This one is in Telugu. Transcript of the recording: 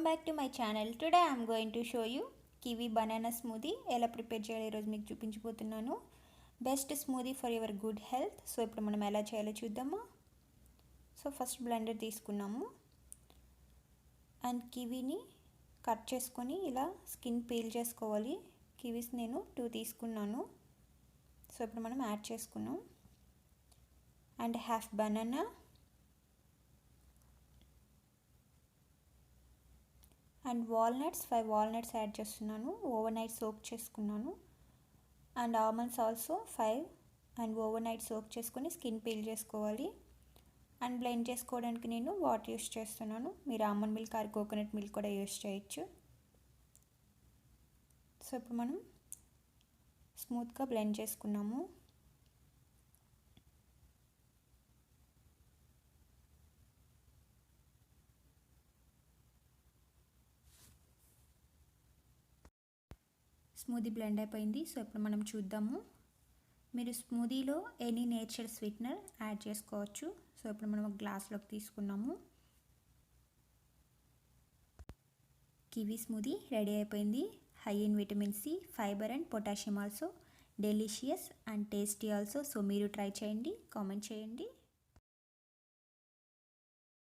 Welcome back to my channel. Today I'm going to show you kiwi banana smoothie ఎలా ప్రిపేర్ చేయాలో ఈరోజు మీకు చూపించబోతున్నాను. Best smoothie for your good health. So ఇప్పుడు మనం ఎలా చేయాలో చూద్దామా. సో ఫస్ట్ బ్లెండర్ తీసుకున్నాము అండ్ కివీని కట్ చేసుకొని ఇలా స్కిన్ పీల్ చేసుకోవాలి. కివీస్ నేను 2 తీసుకున్నాను. సో ఇప్పుడు మనం యాడ్ చేసుకున్నాం and half banana and walnuts 5 walnuts add చేస్తున్నాను. ఓవర్ నైట్ సోక్ చేసుకున్నాను. And almonds also 5 and over night soak చేసుకొని స్కిన్ పీల్ చేసుకోవాలి. అండ్ బ్లెండ్ చేసుకోవడానికి నేను వాటర్ యూస్ చేస్తున్నాను. మీరు almond milk are coconut milk కూడా యూస్ చేయొచ్చు. సో ఇప్పుడు మనం స్మూత్గా బ్లెండ్ చేసుకున్నాము. స్మూదీ బ్లెండ్ అయిపోయింది. సో ఇప్పుడు మనం చూద్దాము. మీరు స్మూదీలో ఎనీ నేచర్ స్వీట్నర్ యాడ్ చేసుకోవచ్చు. సో ఇప్పుడు మనం ఒక గ్లాస్లోకి తీసుకున్నాము. కివీ స్మూదీ రెడీ అయిపోయింది. High in vitamin C, fibre and potassium also. Delicious and tasty also. So మీరు ట్రై చేయండి, కామెంట్ చేయండి.